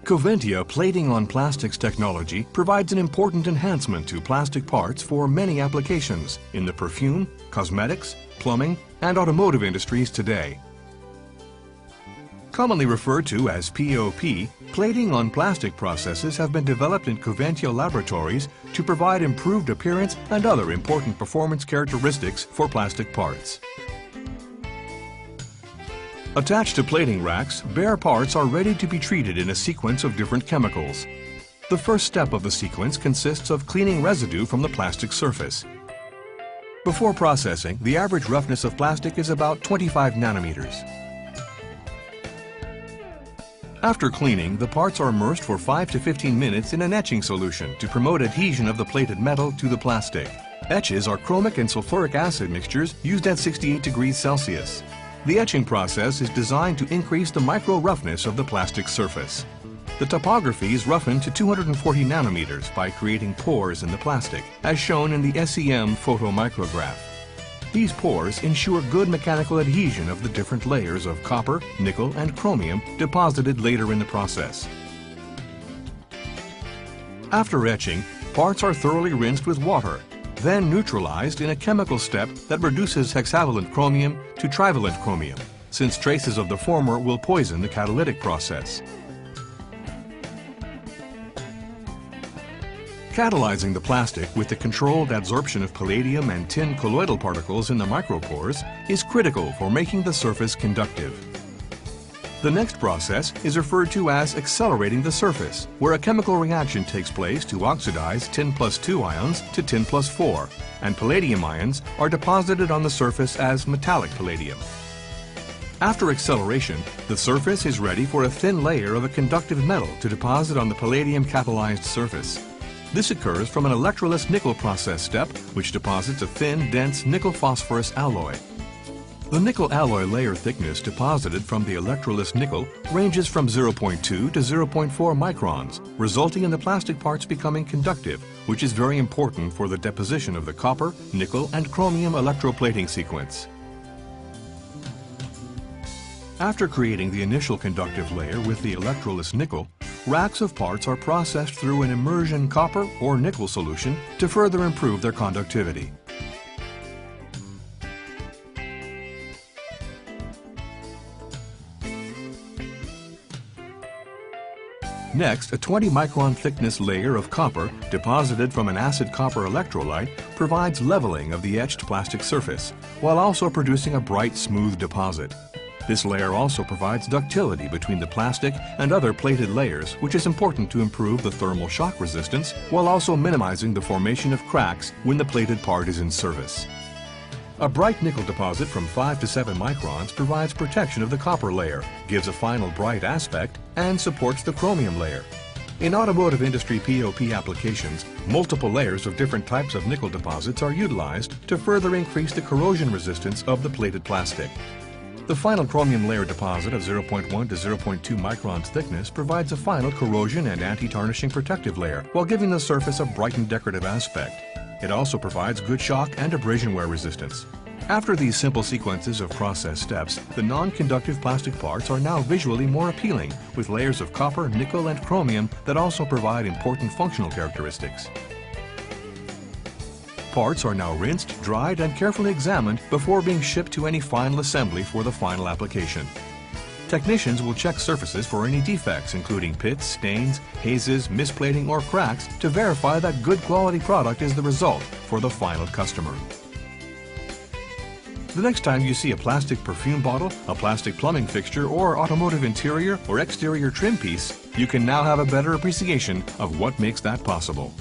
Coventya Plating on Plastics technology provides an important enhancement to plastic parts for many applications in the perfume, cosmetics, plumbing, and automotive industries today. Commonly referred to as POP, plating on plastic processes have been developed in Coventya laboratories to provide improved appearance and other important performance characteristics for plastic parts. Attached to plating racks, bare parts are ready to be treated in a sequence of different chemicals. The first step of the sequence consists of cleaning residue from the plastic surface. Before processing, the average roughness of plastic is about 25 nanometers. After cleaning, the parts are immersed for 5 to 15 minutes in an etching solution to promote adhesion of the plated metal to the plastic. Etches are chromic and sulfuric acid mixtures used at 68 degrees Celsius. The etching process is designed to increase the micro-roughness of the plastic surface. The topography is roughened to 240 nanometers by creating pores in the plastic, as shown in the SEM photomicrograph. These pores ensure good mechanical adhesion of the different layers of copper, nickel, and chromium deposited later in the process. After etching, parts are thoroughly rinsed with water, then neutralized in a chemical step that reduces hexavalent chromium to trivalent chromium, since traces of the former will poison the catalytic process. Catalyzing the plastic with the controlled adsorption of palladium and tin colloidal particles in the micropores is critical for making the surface conductive. The next process is referred to as accelerating the surface, where a chemical reaction takes place to oxidize tin plus 2 ions to tin plus 4, and palladium ions are deposited on the surface as metallic palladium. After acceleration, the surface is ready for a thin layer of a conductive metal to deposit on the palladium catalyzed surface. This occurs from an electroless nickel process step, which deposits a thin, dense nickel-phosphorus alloy. The nickel alloy layer thickness deposited from the electroless nickel ranges from 0.2 to 0.4 microns, resulting in the plastic parts becoming conductive, which is very important for the deposition of the copper, nickel, and chromium electroplating sequence. After creating the initial conductive layer with the electroless nickel, racks of parts are processed through an immersion copper or nickel solution to further improve their conductivity. Next, a 20-micron thickness layer of copper deposited from an acid copper electrolyte provides leveling of the etched plastic surface, while also producing a bright, smooth deposit. This layer also provides ductility between the plastic and other plated layers, which is important to improve the thermal shock resistance, while also minimizing the formation of cracks when the plated part is in service. A bright nickel deposit from 5 to 7 microns provides protection of the copper layer, gives a final bright aspect, and supports the chromium layer. In automotive industry POP applications, multiple layers of different types of nickel deposits are utilized to further increase the corrosion resistance of the plated plastic. The final chromium layer deposit of 0.1 to 0.2 microns thickness provides a final corrosion and anti-tarnishing protective layer, while giving the surface a bright and decorative aspect. It also provides good shock and abrasion wear resistance. After these simple sequences of process steps, the non-conductive plastic parts are now visually more appealing, with layers of copper, nickel, and chromium that also provide important functional characteristics. Parts are now rinsed, dried, and carefully examined before being shipped to any final assembly for the final application. Technicians will check surfaces for any defects, including pits, stains, hazes, misplating, or cracks, to verify that good quality product is the result for the final customer. The next time you see a plastic perfume bottle, a plastic plumbing fixture, or automotive interior or exterior trim piece, you can now have a better appreciation of what makes that possible.